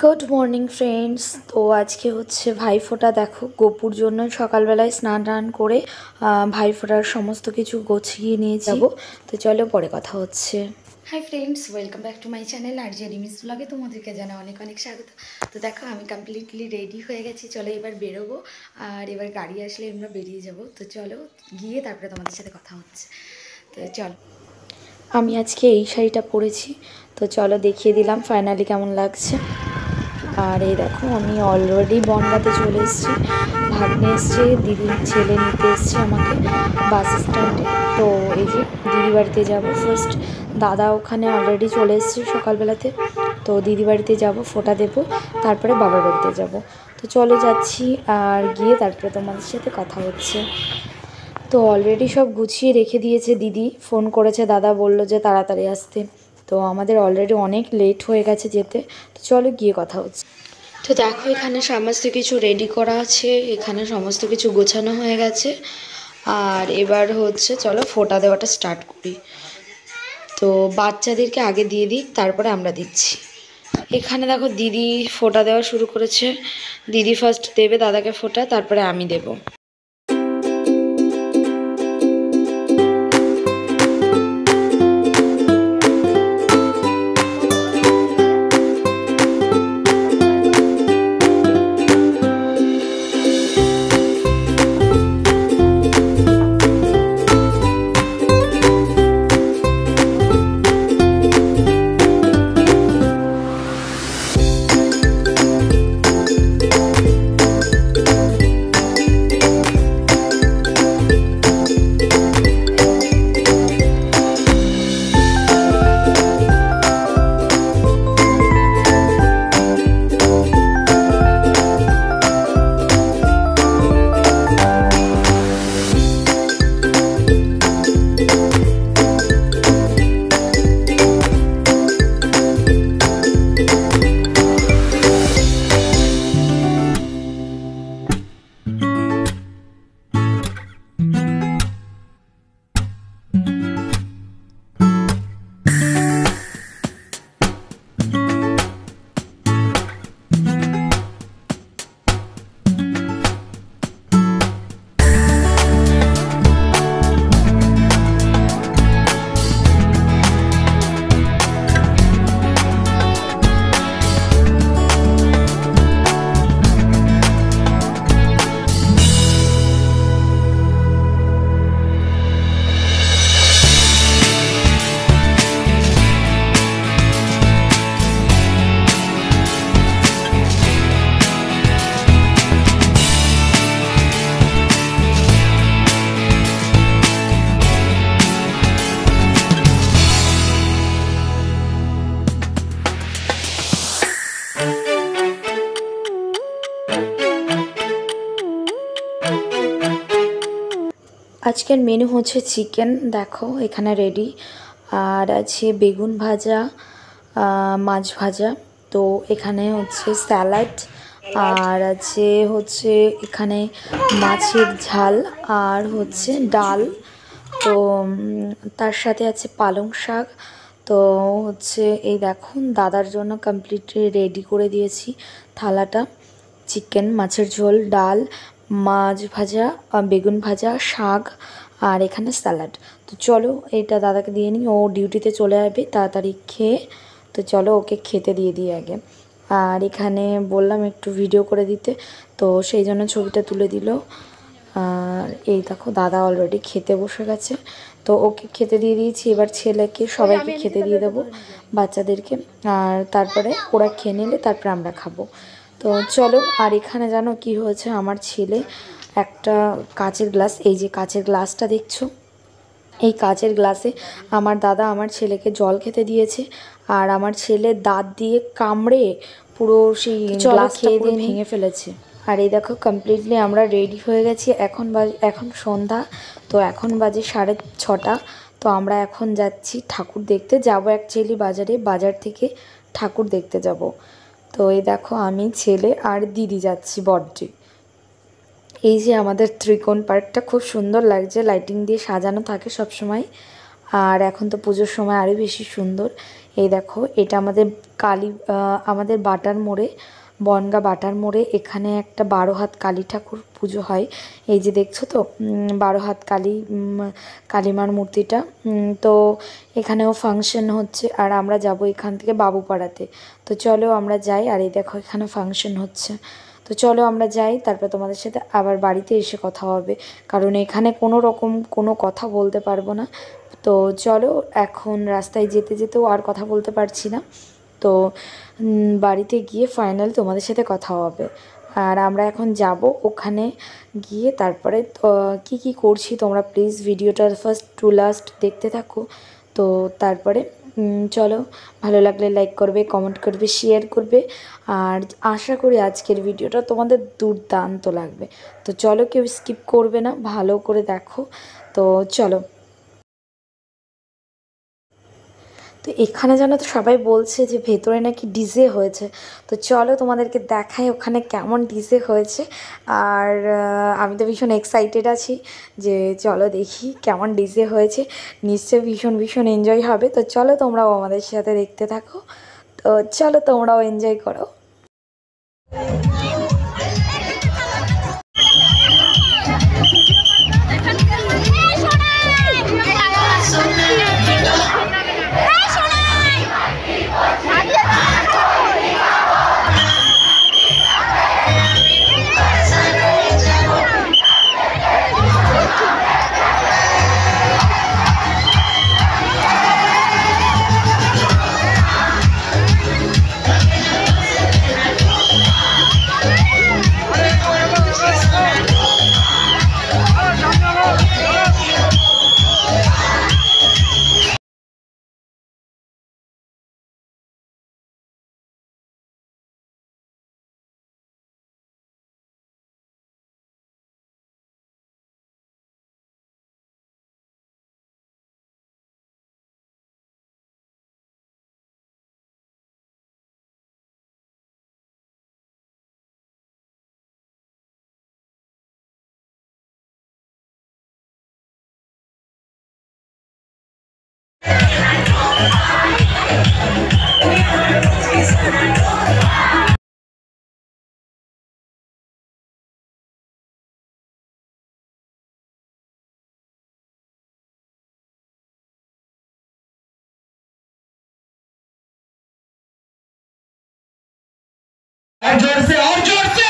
Good morning friends. তো আজকে হচ্ছে ভাইফোঁটা। দেখো গোপুর জন্য সকালবেলায় স্নান টান করে ভাইফোঁটার সমস্ত কিছু গুছিয়ে নিয়ে যাবো। তো চলো পরে কথা হচ্ছে। Hi friends, welcome back to my channel R J Rimi's ব্লগে তোমাদেরকে জানা অনেক অনেক স্বাগত। তো দেখো আমি কমপ্লিটলি রেডি হয়ে গেছি। চলো এবার বেরোবো, আর এবার গাড়ি আসলে আমরা বেরিয়ে যাব। তো চলো গিয়ে তারপরে তোমাদের সাথে কথা হচ্ছে। তো চলো, আমি আজকে এই শাড়িটা পরেছি। তো চলো দেখিয়ে দিলাম ফাইনালি কেমন লাগছে। আর এই দেখো আমি অলরেডি বনগাঁতে চলে এসেছি। ভাগ্নে এসছে, দিদির ছেলে নিতে এসছে আমাকে বাস স্ট্যান্ডে। তো এই যে দিদি বাড়িতে যাব ফার্স্ট। দাদা ওখানে অলরেডি চলে এসছে সকালবেলাতে। তো দিদি বাড়িতে যাব, ফোঁটা দেবো, তারপরে বাবার বাড়িতে যাব। তো চলে যাচ্ছি, আর গিয়ে তারপরে তোমাদের সাথে কথা হচ্ছে। তো অলরেডি সব গুছিয়ে রেখে দিয়েছে দিদি, ফোন করেছে, দাদা বললো যে তাড়াতাড়ি আসতে। তো আমাদের অলরেডি অনেক লেট হয়ে গেছে যেতে। তো চলো গিয়ে কথা হচ্ছে। তো দেখো এখানে সমস্ত কিছু রেডি করা আছে, এখানে সমস্ত কিছু গোছানো হয়ে গেছে। আর এবার হচ্ছে চলো ফোঁটা দেওয়াটা স্টার্ট করি। তো বাচ্চাদেরকে আগে দিয়ে দিই, তারপরে আমরা দিচ্ছি। এখানে দেখো দিদি ফোঁটা দেওয়া শুরু করেছে। দিদি ফার্স্ট দেবে দাদাকে ফোঁটা, তারপরে আমি দেবো। আজকের মেনু হচ্ছে চিকেন, দেখো এখানে রেডি। আর আছে বেগুন ভাজা, মাছ ভাজা। তো এখানে হচ্ছে স্যালাড, আর আছে হচ্ছে এখানে মাছের ঝাল, আর হচ্ছে ডাল। তো তার সাথে আছে পালং শাক। তো হচ্ছে এই দেখো দাদার জন্য কমপ্লিটলি রেডি করে দিয়েছি থালাটা। চিকেন, মাছের ঝোল, ডাল, মাছ ভাজা, বেগুন ভাজা, শাক, আর এখানে স্যালাড। তো চলো এটা দাদাকে দিয়ে নিই, ও ডিউটিতে চলে যাবে তাড়াতাড়ি খেয়ে। তো চলো ওকে খেতে দিয়ে দিই আগে। আর এখানে বললাম একটু ভিডিও করে দিতে, তো সেই জন্য ছবিটা তুলে দিল। আর এই দেখো দাদা অলরেডি খেতে বসে গেছে। তো ওকে খেতে দিয়ে দিয়েছি, এবার ছেলেকে সবাইকে খেতে দিয়ে দেবো, বাচ্চাদেরকে। আর তারপরে ওরা খেয়ে নিলে তারপরে আমরা খাবো। তো চলো। আর এখানে জানো কি হয়েছে, আমার ছেলে একটা কাচের গ্লাস, এই যে কাচের গ্লাসটা দেখছো, এই কাচের গ্লাসে আমার দাদা আমার ছেলেকে জল খেতে দিয়েছে। আর আমার ছেলে দাঁত দিয়ে কামড়ে পুরো সেই গ্লাস খেয়ে দিয়ে ভেঙে ফেলেছে। আর এই দেখো কমপ্লিটলি আমরা রেডি হয়ে গেছি। এখন সন্ধ্যা, তো এখন বাজে 6:30। তো আমরা এখন যাচ্ছি ঠাকুর দেখতে যাব, অ্যাকচুয়ালি বাজার থেকে ঠাকুর দেখতে যাব। তো এই দেখো আমি, ছেলে আর দিদি যাচ্ছি বড়দি। এই যে আমাদের ত্রিকোণ পার্কটা খুব সুন্দর লাগছে, লাইটিং দিয়ে সাজানো থাকে সব সময়। আর এখন তো পুজোর সময় আরও বেশি সুন্দর। এই দেখো এটা আমাদের আমাদের বাটার মোড়ে, বনগা বাটার মোড়ে এখানে একটা 12 হাত কালী ঠাকুর পুজো হয়। এই যে দেখছো তো 12 হাত কালীমার মূর্তিটা। তো এখানেও ফাংশন হচ্ছে আর আমরা যাব এখান থেকে বাবুপাড়াতে। তো চলো আমরা যাই। আর এই দেখো এখানে ফাংশন হচ্ছে। তো চলো আমরা যাই, তারপর তোমাদের সাথে আবার বাড়িতে এসে কথা হবে, কারণ এখানে কোনো রকম কোনো কথা বলতে পারবো না। তো চলো, এখন রাস্তায় যেতে যেতেও আর কথা বলতে পারছি না। তো বাড়িতে গিয়ে ফাইনাল তোমাদের সাথে কথা হবে। আর আমরা এখন যাব ওখানে গিয়ে তারপরে কি কি করছি তোমরা প্লিজ ভিডিওটা ফার্স্ট টু লাস্ট দেখতে থাকো। তো তারপরে চলো, ভালো লাগলে লাইক করবে, কমেন্ট করবে, শেয়ার করবে। আর আশা করি আজকের ভিডিওটা তোমাদের দুর্দান্ত লাগবে। তো চলো, কেউ স্কিপ করবে না, ভালো করে দেখো। তো চলো। তো এখানে জানো তো সবাই বলছে যে ভেতরে নাকি ডিজে হয়েছে। তো চলো তোমাদেরকে দেখাই ওখানে কেমন ডিজে হয়েছে। আর আমি তো ভীষণ এক্সাইটেড আছি যে চলো দেখি কেমন ডিজে হয়েছে। নিশ্চয়ই ভীষণ ভীষণ এনজয় হবে। তো চলো তোমরাও আমাদের সাথে দেখতে থাকো। তো চলো তোমরাও এনজয় করো। जोर से और जोर से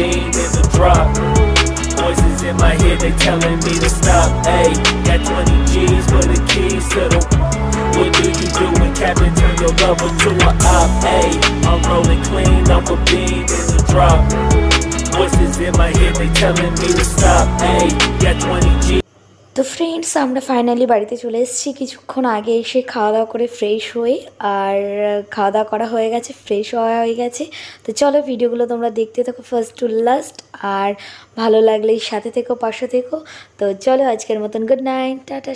bean in the drop. Voices in my head, they telling me to stop. Hey, got 20 G's for the keys to the. What do you do when Captain turn your lover to a op? Hey, I'm rolling clean off a bean in the drop. Voices in my head, they telling me to stop. Hey, got 20 G's. তো friends, আমরা finally বাড়িতে চলে এসেছি কিছুক্ষণ আগে এসে খাওয়া দাওয়া করে ফ্রেশ হয়ে, আর খাওয়া দাওয়া করা হয়ে গেছে, ফ্রেশ হওয়া হয়ে গেছে। তো চলো ভিডিওগুলো তোমরা দেখতে থাকো ফার্স্ট টু লাস্ট, আর ভালো লাগলে সাথে থেকো, পাশে থেকো। তো চলো আজকের মতন গুড নাইট, টাটা।